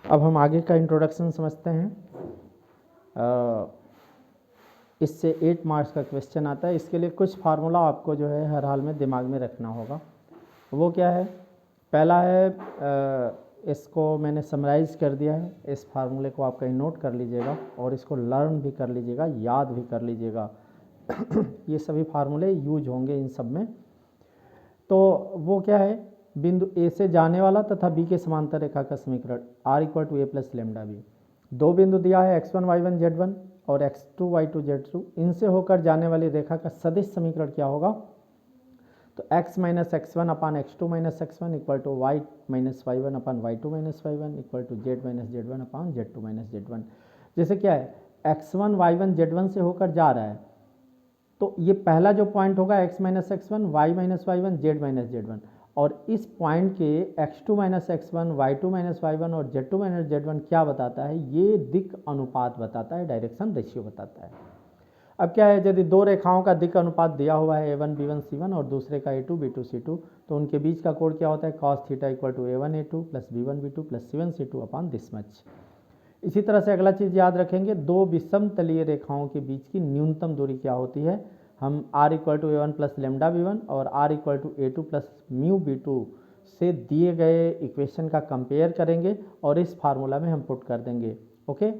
अब हम आगे का इंट्रोडक्शन समझते हैं। इससे 8 मार्क्स का क्वेश्चन आता है। इसके लिए कुछ फार्मूला आपको जो है हर हाल में दिमाग में रखना होगा। वो क्या है? पहला है, इसको मैंने समराइज कर दिया है। इस फार्मूले को आप कहीं नोट कर लीजिएगा और इसको लर्न भी कर लीजिएगा, याद भी कर लीजिएगा। ये सभी फार्मूले यूज होंगे इन सब में। तो वो क्या है? बिंदु ए से जाने वाला तथा बी के समांतर रेखा का समीकरण r equal to A plus lambda B. दो बिंदु दिया है x1 y1 z1 और x2 y2 z2। इनसे होकर जाने वाली रेखा का सदिश समीकरण क्या होगा? तो x minus x1 upon x2 minus x1 equal to y minus y1 upon y2 minus y1 equal to z minus z1 upon z2 minus z1। जैसे क्या है, x1 y1 z1 से होकर जा रहा है, तो ये पहला जो पॉइंट होगा x minus x1 y minus y1 z minus z1, और इस पॉइंट के x2 minus x1 y2 minus y1 और z2 माइनस z1 क्या बताता है? ये दिक अनुपात बताता है, डायरेक्शन रेशियो बताता है। अब क्या है, यदि दो रेखाओं का दिक अनुपात दिया हुआ है a1 b1 c1 और दूसरे का a2 b2 c2, तो उनके बीच का कोण क्या होता है? cos theta equal to a1 a2 plus b1 b2 plus c1 c2 upon this much. इसी तरह से अगला चीज़ याद रखेंगे, दो विषम तलीय रेखाओं के बीच की न्यूनतम दूरी क्या होती है? हम r equal to a1 plus lambda b1 और r equal to a2 plus mu b2 से दिए गए इक्वेशन का कंपेयर करेंगे और इस फार्मूला में हम पुट कर देंगे। ओके।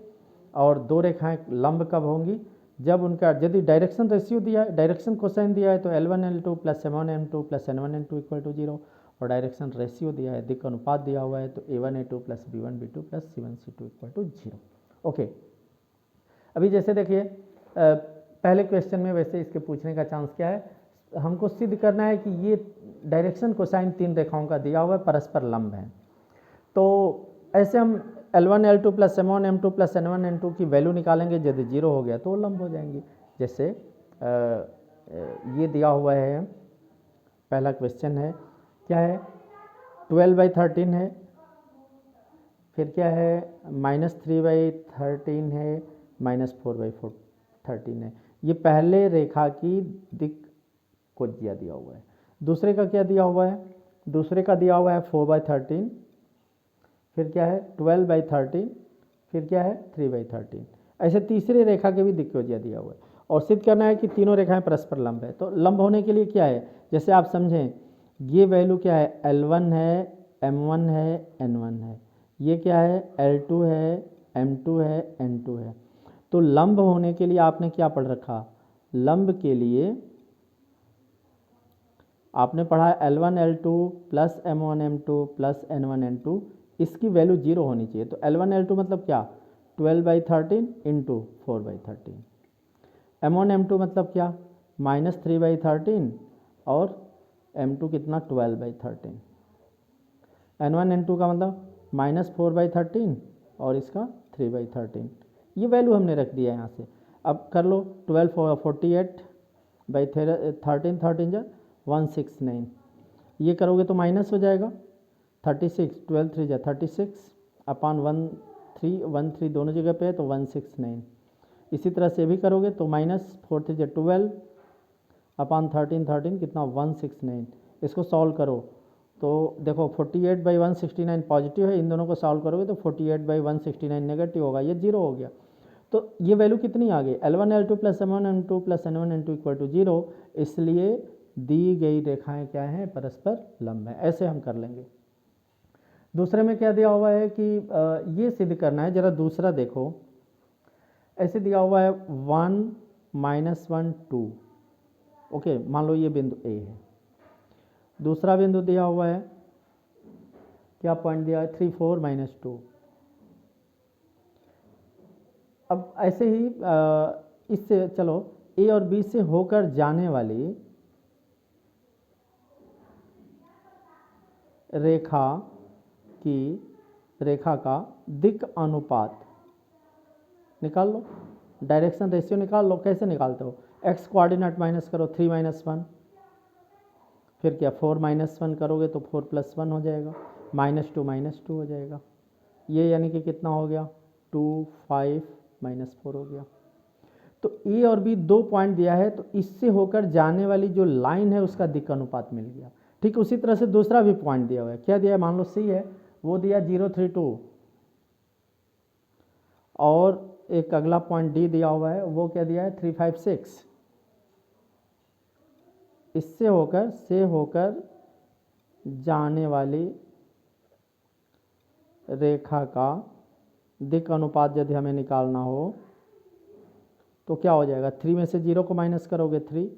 और दो रेखाएं लंब कब होंगी? जब उनका यदि डायरेक्शन रेशियो दिया है, डायरेक्शन कोसाइन दिया है, तो L1 L2 plus M1 M2 plus N1 N2 equal to 0, और डायरेक्शन रेशियो दिया है, दिक् अनुपात दिया हुआ है, तो A1 A2 plus B1 B2 plus C1 C2 equal to 0। Okay. अभी जैसे देखिए, पहले क्वेश्चन में वैसे इसके पूछने का चांस क्या है? हमको सिद्ध करना है कि ये डायरेक्शन कोसाइन तीन रेखाओं का दिया हुआ है, परस्पर लंब है। तो ऐसे हम L1 L2 plus M1 M2 plus N1 N2 की वैल्यू निकालेंगे। यदि 0 हो गया तो लंब हो जाएंगी। जैसे ये दिया हुआ है, पहला क्वेश्चन है, क्या है? 12/13 है, फिर क्या है? -3/13 है, -4/13 है। ये पहले रेखा की दिक् को दिया हुआ है। दूसरे का क्या दिया हुआ है? दूसरे का दिया हुआ है 4/13, फिर क्या है? 12/13, फिर क्या है? 3/13। ऐसे तीसरी रेखा के भी दिक्कोजिया दिया हुआ है और सिद्ध करना है कि तीनों रेखाएं परस्पर लंब है। तो लंब होने के लिए क्या है? जैसे आप समझें, ये वैल्यू क्या है? L1 है, M1 है, N1 है। ये क्या है? L2 है, M2 है, N2 है। तो लंब होने के लिए आपने क्या पढ़ रखा? लंब के लिए आपने पढ़ा L1 L2 plus M1 M2 plus N1 N2, इसकी वैल्यू 0 होनी चाहिए। तो L1 L2 मतलब क्या? 12/13 इंटू 4/13। M1 M2 मतलब क्या? -3/13 और M2 कितना? 12/13। N1 N2 का मतलब -4/13 और इसका 3/13। ये वैल्यू हमने रख दिया है यहाँ से। अब कर लो, 12/48/13 13 जा 169। ये करोगे तो माइनस हो जाएगा 36, 12 3 जा 36 अपान 13 दोनों जगह पे है तो 169। इसी तरह से भी करोगे तो -4 3 जा 12 अपान 13 कितना? 169। इसको सॉल्व करो तो देखो 48/169 पॉजिटिव है, इन दोनों को सॉल्व करोगे तो 48/169 नेगेटिव होगा, ये 0 हो गया। तो ये वैल्यू कितनी आ गई? L1 L2 plus M1 M2 plus N1 N2 equal to 0। इसलिए दी गई रेखाएं क्या हैं? परस्पर लंब है। ऐसे हम कर लेंगे। दूसरे में क्या दिया हुआ है कि ये सिद्ध करना है, जरा दूसरा देखो। ऐसे दिया हुआ है 1 -1 2। ओके, मान लो ये बिंदु A है। दूसरा बिंदु दिया हुआ है, क्या पॉइंट दिया है? 3 4 -2। अब ऐसे ही इससे चलो A और B से होकर जाने वाली रेखा का दिक् अनुपात निकाल लो, डायरेक्शन रेशियो निकाल लो। कैसे निकालते हो? x कोऑर्डिनेट माइनस करो, 3 -1, फिर क्या 4 -1 करोगे तो 4 + 1 हो जाएगा, -2 हो जाएगा। ये यानी कि कितना हो गया? 2 5 -4 हो गया। तो ए और बी दो पॉइंट दिया है, तो इससे होकर जाने वाली जो लाइन है उसका दिक् अनुपात मिल गया। ठीक उसी तरह से दूसरा भी पॉइंट दिया हुआ है, क्या दिया है? मान लो सी है, वो दिया 0 3 2, और एक अगला पॉइंट डी दिया हुआ है, वो क्या दिया है 356। इससे होकर जाने वाली रेखा का दिक् अनुपात यदि हमें निकालना हो तो क्या हो जाएगा, 3 में से 0 को माइनस करोगे 3,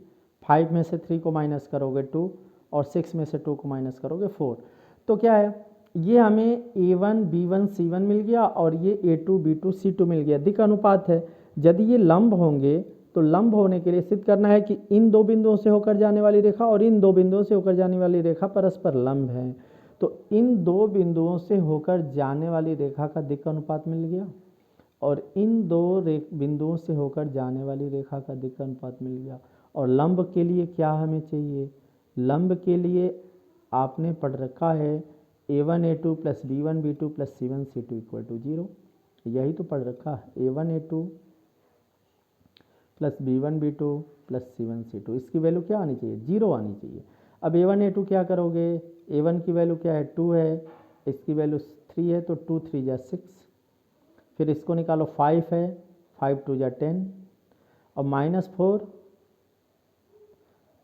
5 में से 3 को माइनस करोगे 2 और 6 में से 2 को माइनस करोगे 4। तो क्या है, ये हमें A1 B1 C1 मिल गया और ये A2 B2 C2 मिल गया, दिक् अनुपात है। यदि ये लंब होंगे तो लंब होने के लिए सिद्ध करना है कि इन दो बिंदुओं से होकर जाने वाली रेखा और इन दो बिंदुओं से होकर जाने वाली रेखा परस्पर लंब है। तो इन दो बिंदुओं से होकर जाने वाली रेखा का दिक् अनुपात मिल गया और इन दो बिंदुओं से होकर जाने वाली रेखा का दिक् अनुपात मिल गया। और लंब के लिए क्या हमें चाहिए, लंब के लिए आपने पढ़ रखा है A1 A2 plus B1 B2 plus C1 C2 equal to 0, यही तो पढ़ रखा है, A1 A2 plus B1 B2 plus C1 C2, इसकी वैल्यू क्या आनी चाहिए, 0 आनी चाहिए। अब A1 A2 क्या करोगे, A1 की वैल्यू क्या है 2 है, इसकी वैल्यू 3 है, तो 2 3 जा 6, फिर इसको निकालो 5 है, 5 2 जा 10 और -4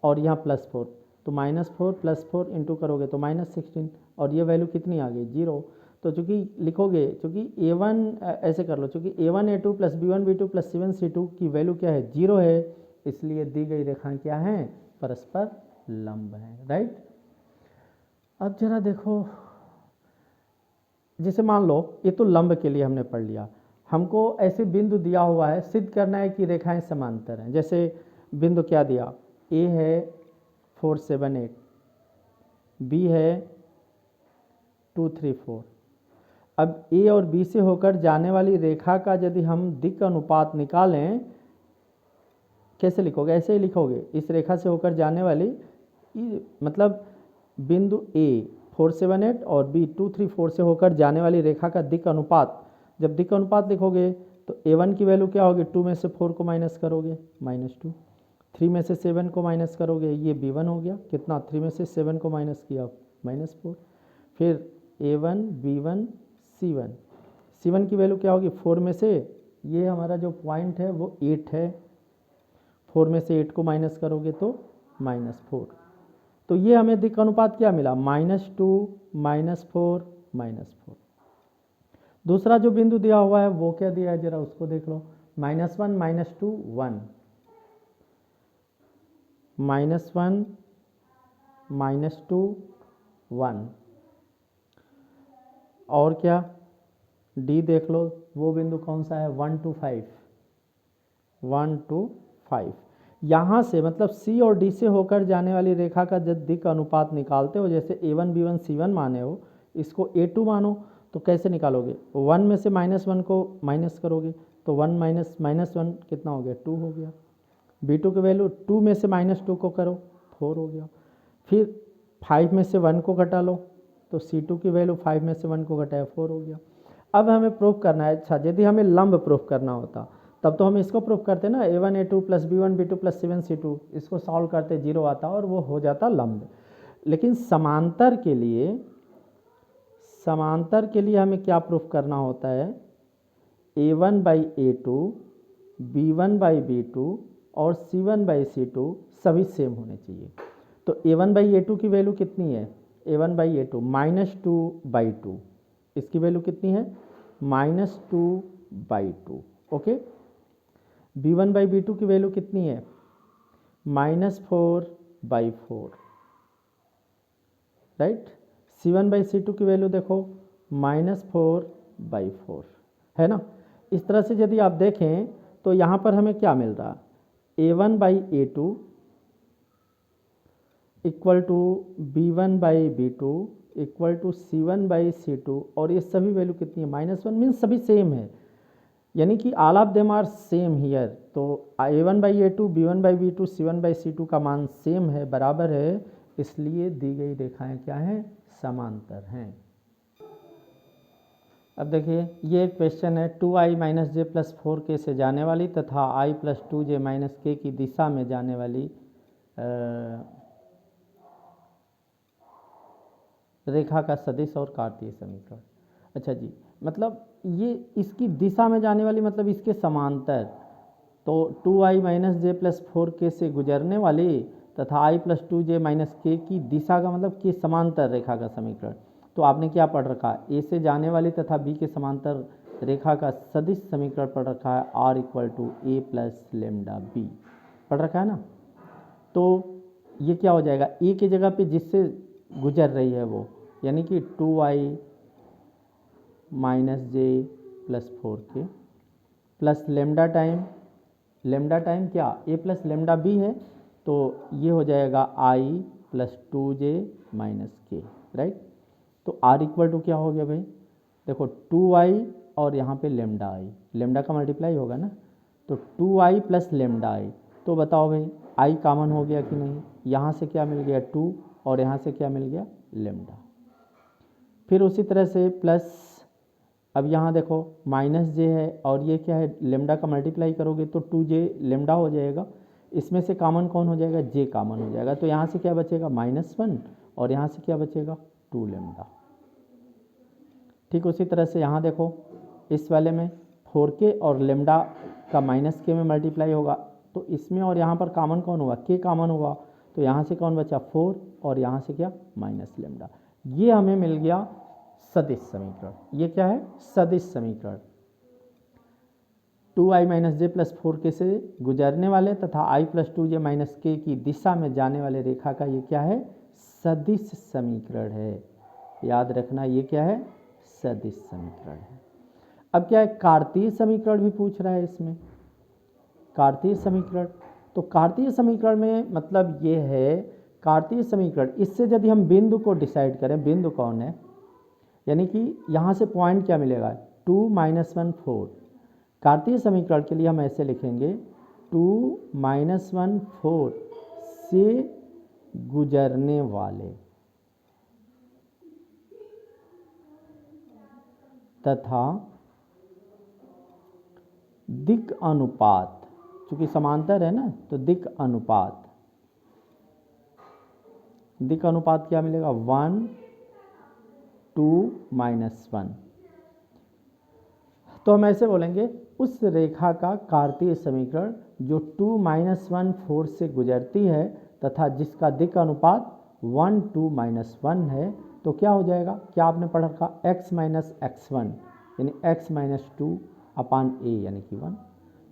और यहाँ +4, तो -4 + 4 इंटू करोगे तो -16 और ये वैल्यू कितनी आ गई 0। तो चूँकि लिखोगे, चूँकि A1 ऐसे कर लो, चूँकि A1 A2 plus B1 B2 plus C1 C2 की वैल्यू क्या है 0 है, इसलिए दी गई रेखाएं क्या हैं, परस्पर लंब हैं, राइट। अब जरा देखो, जैसे मान लो ये तो लंब के लिए हमने पढ़ लिया, हमको ऐसे बिंदु दिया हुआ है, सिद्ध करना है कि रेखाएं समांतर हैं। जैसे बिंदु क्या दिया, ए है 4 7 8, बी है 2 3 4। अब ए और बी से होकर जाने वाली रेखा का यदि हम दिक् अनुपात निकालें, कैसे लिखोगे, ऐसे ही लिखोगे, इस रेखा से होकर जाने वाली मतलब बिंदु ए 4 7 8 और बी 2 3 4 से होकर जाने वाली रेखा का दिक् अनुपात, जब दिक् अनुपात लिखोगे तो A1 की वैल्यू क्या होगी, 2 में से 4 को माइनस करोगे -2, 3 में से 7 को माइनस करोगे, ये B1 हो गया, कितना 3 में से 7 को माइनस किया -4, फिर A1 B1 C1, C1 की वैल्यू क्या होगी, 4 में से ये हमारा जो पॉइंट है वो 8 है, 4 में से 8 को माइनस करोगे तो -4, तो ये हमें दिक् अनुपात क्या मिला, -2 -4 -4। दूसरा जो बिंदु दिया हुआ है वो क्या दिया है, जरा उसको देख लो, -1 -2 1, -1 -2 1, और क्या डी देख लो, वो बिंदु कौन सा है 1 2 5, 1 2 5। यहाँ से मतलब सी और डी से होकर जाने वाली रेखा का जब दिक् अनुपात निकालते हो, जैसे A1 B1 C1 माने हो, इसको A2 मानो, तो कैसे निकालोगे, 1 में से -1 को माइनस करोगे तो 1 -1 कितना हो गया, 2 हो गया। B2 की वैल्यू 2 में से -2 को करो 4 हो गया, फिर 5 में से 1 को घटा लो तो C2 की वैल्यू 5 में से 1 को घटाया 4 हो गया। अब हमें प्रूफ करना है, अच्छा यदि हमें लंब प्रूफ करना होता तब तो हम इसको प्रूफ करते ना, A1 A2 plus B1 B2 plus C1 C2, इसको सॉल्व करते 0 आता और वो हो जाता लंब। लेकिन समांतर के लिए हमें क्या प्रूफ करना होता है, A1 by A2 B1 by B2 और C1 बाई C2 सभी सेम होने चाहिए। तो A1 बाई A2 की वैल्यू कितनी है, A1 बाई A2 -2/2, इसकी वैल्यू कितनी है -2/2, ओके। B1 बाई B2 की वैल्यू कितनी है -4/4, राइट। C1 बाई C2 की वैल्यू देखो -4/4, है ना। इस तरह से यदि आप देखें तो यहाँ पर हमें क्या मिल रहा, A1 by A2 equal to B1 by B2 equal to C1 by C2, और ये सभी वैल्यू कितनी है -1, मीन्स सभी सेम है, यानी कि all of them are same here. तो A1 by A2 B1 by B2 C1 by C2 का मान सेम है, बराबर है, इसलिए दी गई रेखाएं क्या हैं, समांतर हैं। अब देखिए ये एक क्वेश्चन है, 2i minus J plus 4k से जाने वाली तथा i plus 2j minus k की दिशा में जाने वाली रेखा का सदिश और कार्तीय समीकरण। अच्छा जी, मतलब ये इसकी दिशा में जाने वाली, मतलब इसके समांतर, तो 2i minus J plus 4k से गुजरने वाली तथा i प्लस 2j माइनस के की दिशा का मतलब के समांतर रेखा का समीकरण। तो आपने क्या पढ़ रखा है, ए से जाने वाली तथा बी के समांतर रेखा का सदिश समीकरण पढ़ रखा है, r equal to A plus lambda B पढ़ रखा है ना। तो ये क्या हो जाएगा, ए की जगह पे जिससे गुजर रही है वो, यानी कि 2i minus J plus 4k plus lambda time क्या, ए प्लस लेमडा बी है, तो ये हो जाएगा आई प्लस 2j माइनस के, राइट। तो आर इक्वल टू क्या हो गया भाई, देखो 2i और यहाँ पे लेमडा आई, लेमडा का मल्टीप्लाई होगा ना, तो 2i प्लस लेमडा आई। तो बताओ भाई i कॉमन हो गया कि नहीं, यहाँ से क्या मिल गया 2 और यहाँ से क्या मिल गया लेमडा। फिर उसी तरह से प्लस, अब यहाँ देखो माइनस जे है और ये क्या है, लेमडा का मल्टीप्लाई करोगे तो 2j लेमडा हो जाएगा, इसमें से कॉमन कौन हो जाएगा, जे कॉमन हो जाएगा, तो यहाँ से क्या बचेगा -1 और यहाँ से क्या बचेगा 2 लेमडा। ठीक उसी तरह से यहाँ देखो इस वाले में 4k और लेमडा का माइनस के में मल्टीप्लाई होगा, तो इसमें और यहाँ पर कॉमन कौन हुआ, के कॉमन हुआ, तो यहाँ से कौन बचा 4 और यहाँ से क्या माइनस लेमडा। ये हमें मिल गया सदिश समीकरण। ये क्या है, सदिश समीकरण। 2i minus J plus 4k से गुजरने वाले तथा i प्लस 2j माइनस के की दिशा में जाने वाले रेखा का ये क्या है, सदिश समीकरण है। याद रखना ये क्या है, सदिश समीकरण है। अब क्या है, कार्तीय समीकरण भी पूछ रहा है इसमें, कार्तीय समीकरण। तो कार्तीय समीकरण में मतलब ये है, कार्तीय समीकरण, इससे यदि हम बिंदु को डिसाइड करें, बिंदु कौन है, यानी कि यहाँ से पॉइंट क्या मिलेगा 2 -1 4। कार्तीय समीकरण के लिए हम ऐसे लिखेंगे 2 -1 4 से गुजरने वाले तथा दिक् अनुपात, चूंकि समांतर है ना तो दिक् अनुपात, दिक् अनुपात क्या मिलेगा 1 2 -1। तो हम ऐसे बोलेंगे उस रेखा का कार्तीय समीकरण जो 2 -1 4 से गुजरती है तथा जिसका दिक् अनुपात 1 2 -1 है, तो क्या हो जाएगा, क्या आपने पढ़ रखा x माइनस x1 यानी x माइनस 2 अपान a यानी कि 1,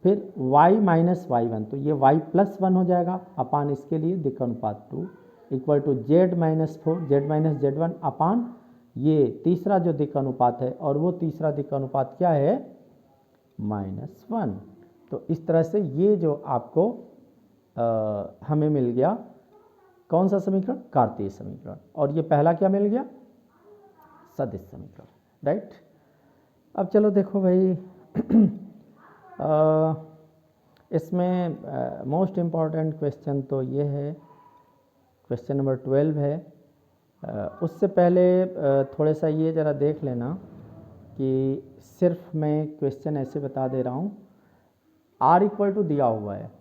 फिर y माइनस y1, तो ये y प्लस 1 हो जाएगा अपान इसके लिए दिक् अनुपात 2 equal to z minus 4 z minus z1 upon ये तीसरा जो दिक् अनुपात है, और वो तीसरा दिक् अनुपात क्या है -1। तो इस तरह से ये जो आपको हमें मिल गया कौन सा समीकरण, कार्तीय समीकरण, और ये पहला क्या मिल गया, सदिश समीकरण, राइट। अब चलो देखो भाई इसमें मोस्ट इम्पॉर्टेंट क्वेश्चन तो ये है, क्वेश्चन नंबर 12 है। उससे पहले थोड़ा सा ये ज़रा देख लेना कि सिर्फ मैं क्वेश्चन ऐसे बता दे रहा हूँ, r इक्वल टू दिया हुआ है,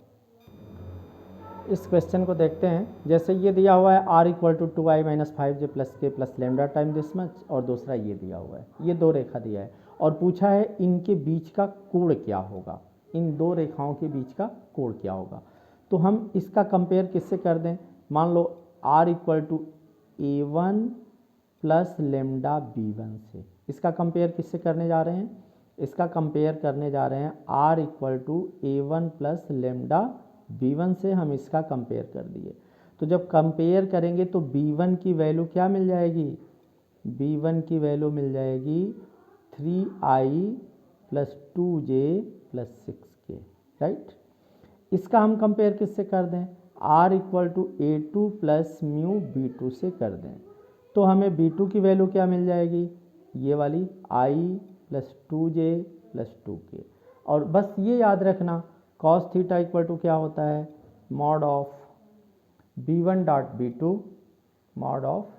इस क्वेश्चन को देखते हैं। जैसे ये दिया हुआ है r equal to 2i minus 5j plus K plus lambda time this much, और दूसरा ये दिया हुआ है, ये दो रेखा दिया है और पूछा है इनके बीच का कोण क्या होगा, इन दो रेखाओं के बीच का कोण क्या होगा। तो हम इसका कंपेयर किससे कर दें, मान लो r equal to a1 plus lambda b1 से, इसका कंपेयर किससे करने जा रहे हैं, इसका कंपेयर करने जा रहे हैं r equal to a1 plus lambda b1 से, हम इसका कंपेयर कर दिए। तो जब कंपेयर करेंगे तो b1 की वैल्यू क्या मिल जाएगी, b1 की वैल्यू मिल जाएगी 3i plus 2j plus 6k, right. इसका हम कंपेयर किससे कर दें, r equal to a2 plus mu b2 से कर दें, तो हमें b2 की वैल्यू क्या मिल जाएगी, ये वाली i plus 2j plus 2k। और बस ये याद रखना cos थीटा इक्वल टू क्या होता है, mod of b1 dot b2 mod of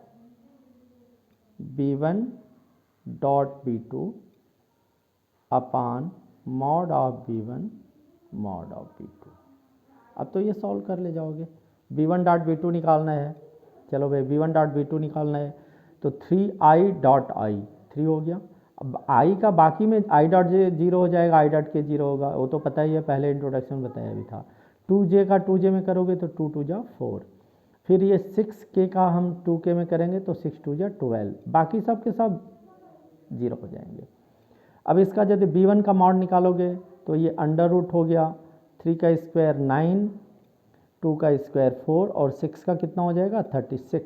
b1 dot b2 upon mod of b1 mod of b2। अब तो ये सॉल्व कर ले जाओगे, b1 डॉट b2 निकालना है, चलो भाई b1 डॉट b2 निकालना है, तो 3i डॉट i 3 हो गया, अब आई का बाकी में आई डॉट जे जीरो हो जाएगा, आई डॉट के जीरो होगा, वो तो पता ही है, पहले इंट्रोडक्शन बताया भी था। 2j का 2j में करोगे तो 2 2 जा 4, फिर ये 6k का हम 2k में करेंगे तो 6 2 जा 12, बाकी सब के सब जीरो हो जाएंगे। अब इसका यदि b1 का मॉड निकालोगे तो ये अंडर रूट हो गया, 3 का स्क्वायर 9, 2 का स्क्वायर 4 और 6 का कितना हो जाएगा 36,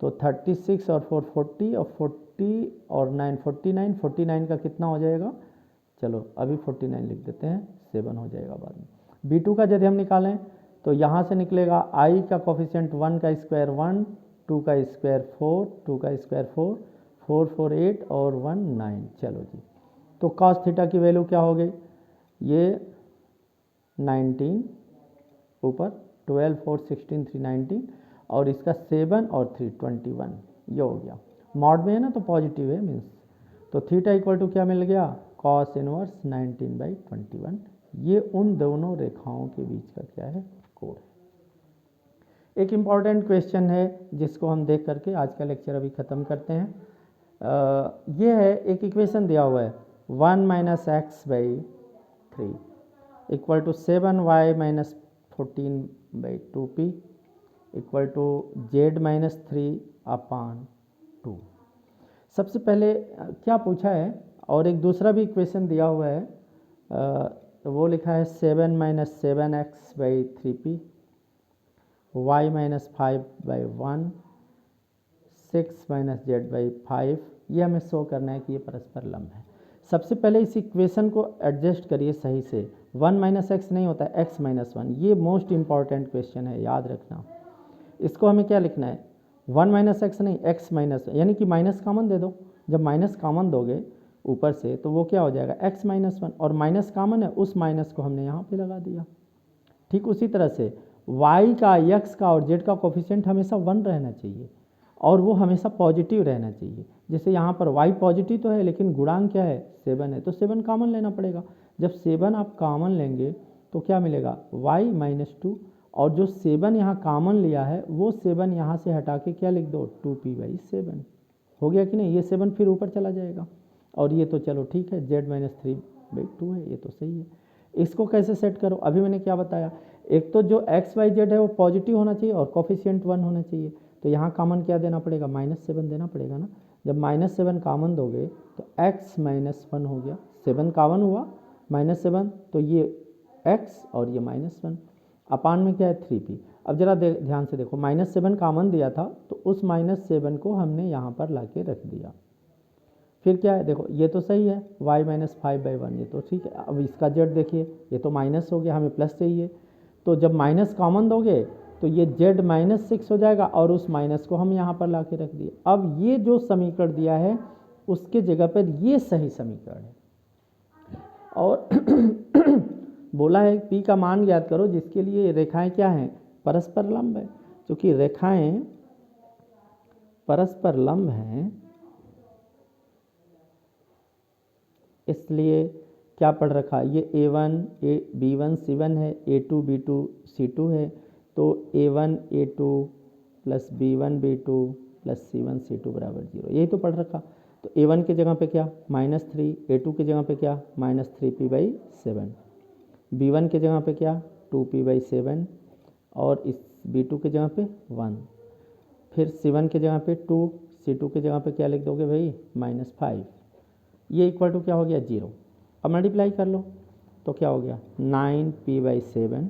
तो 36 और 4 40 और 40 और 9 49, 49 का कितना हो जाएगा, चलो अभी 49 लिख देते हैं, 7 हो जाएगा बाद में। b2 का यदि हम निकालें तो यहाँ से निकलेगा i का कोफिशिएंट 1 का स्क्वायर 1, 2 का स्क्वायर 4, 2 का स्क्वायर 4, 4 4 8 और 1 9। चलो जी, तो कॉस थीटा की वैल्यू क्या हो गई, ये 19 ऊपर 12 4 16 3 19 और इसका 7 और 3 21, ये हो गया। मॉड में है ना तो पॉजिटिव है मीन्स, तो थीटा इक्वल टू क्या मिल गया, कॉस इनवर्स 19/21। ये उन दोनों रेखाओं के बीच का क्या है, कोण है। एक इम्पॉर्टेंट क्वेश्चन है जिसको हम देख करके आज का लेक्चर अभी ख़त्म करते हैं। ये है, एक इक्वेशन दिया हुआ है 1 - x/3 equal to 7y - 14/2p equal to z-3/2। सबसे पहले क्या पूछा है, और एक दूसरा भी इक्वेशन दिया हुआ है, तो वो लिखा है 7 - 7x/3p y - 5/1 6 - z/5। ये हमें शो करना है कि ये परस्पर लंब है। सबसे पहले इस इक्वेशन को एडजस्ट करिए सही से, 1 - x नहीं होता है, x - 1। ये मोस्ट इंपॉर्टेंट क्वेश्चन है, याद रखना। इसको हमें क्या लिखना है, 1 - x नहीं, x - यानी कि माइनस कॉमन दे दो। जब माइनस कॉमन दोगे ऊपर से तो वो क्या हो जाएगा, x - 1, और माइनस कॉमन है, उस माइनस को हमने यहाँ पे लगा दिया। ठीक उसी तरह से y का, x का और z का कोफिशिएंट हमेशा 1 रहना चाहिए और वो हमेशा पॉजिटिव रहना चाहिए। जैसे यहाँ पर y पॉजिटिव तो है लेकिन गुणांक क्या है, 7 है, तो 7 कॉमन लेना पड़ेगा। जब 7 आप कॉमन लेंगे तो क्या मिलेगा, y - 2, और जो 7 यहाँ कॉमन लिया है वो 7 यहाँ से हटा के क्या लिख दो, 2p/7 हो गया कि नहीं। ये 7 फिर ऊपर चला जाएगा, और ये तो चलो ठीक है, z - 3/2 है, ये तो सही है। इसको कैसे सेट करो, अभी मैंने क्या बताया, एक तो जो x y z है वो पॉजिटिव होना चाहिए और कोफिशिएंट 1 होना चाहिए, तो यहाँ कॉमन क्या देना पड़ेगा, -7 देना पड़ेगा ना। जब -7 कॉमन दोगे तो x - 1 हो गया, 7 कॉमन हुआ -7, तो ये x और ये -1 अपान में क्या है 3p। अब जरा ध्यान से देखो, -7 कॉमन दिया था तो उस -7 को हमने यहाँ पर ला के रख दिया। फिर क्या है, देखो ये तो सही है, y - 5/1 ये तो ठीक है। अब इसका z देखिए, ये तो माइनस हो गया, हमें प्लस चाहिए, तो जब माइनस कॉमन दोगे तो ये z - 6 हो जाएगा और उस माइनस को हम यहाँ पर ला के रख दिए। अब ये जो समीकरण दिया है उसके जगह पर ये सही समीकरण है, और बोला है p का मान ज्ञात करो जिसके लिए रेखाएं क्या हैं, परस्पर लंब है। क्योंकि रेखाएं परस्पर लंब हैं इसलिए क्या पढ़ रखा, ये a1 b1 c1 है, a2 b2 c2 है, तो a1 a2 plus b1 b2 plus c1 c2 बराबर 0, यही तो पढ़ रखा। तो a1 की जगह पे क्या -3, a2 की जगह पे क्या -3p/7, b1 की जगह पे क्या 2p/7 और इस b2 की जगह पे 1, फिर c1 की जगह पे 2, c2 की जगह पे क्या लिख दोगे भाई -5, ये इक्वल टू क्या हो गया 0। अब मल्टीप्लाई कर लो तो क्या हो गया 9p/7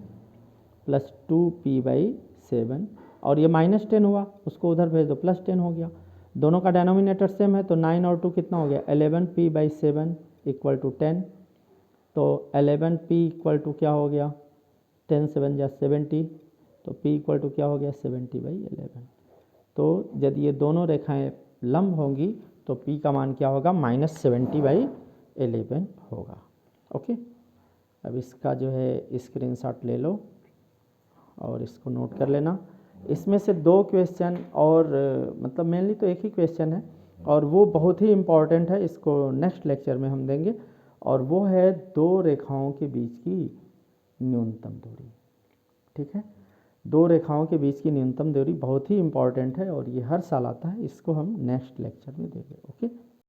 प्लस 2p/7, और ये -10 हुआ, उसको उधर भेज दो, +10 हो गया। दोनों का डेनोमिनेटर सेम है तो 9 और 2 कितना हो गया 11p/7 इक्वल टू 10, तो 11p इक्वल टू क्या हो गया 10 7 जा 70, तो p इक्वल टू क्या हो गया 70/11। तो यदि ये दोनों रेखाएं लंब होंगी तो p का मान क्या होगा -70/11 होगा। ओके, अब इसका जो है स्क्रीनशॉट ले लो और इसको नोट कर लेना। इसमें से 2 क्वेश्चन और मतलब मेनली तो एक ही क्वेश्चन है और वो बहुत ही इम्पॉर्टेंट है, इसको नेक्स्ट लेक्चर में हम देंगे, और वो है 2 रेखाओं के बीच की न्यूनतम दूरी। ठीक है, 2 रेखाओं के बीच की न्यूनतम दूरी बहुत ही इम्पॉर्टेंट है और ये हर साल आता है, इसको हम नेक्स्ट लेक्चर में देंगे। ओके।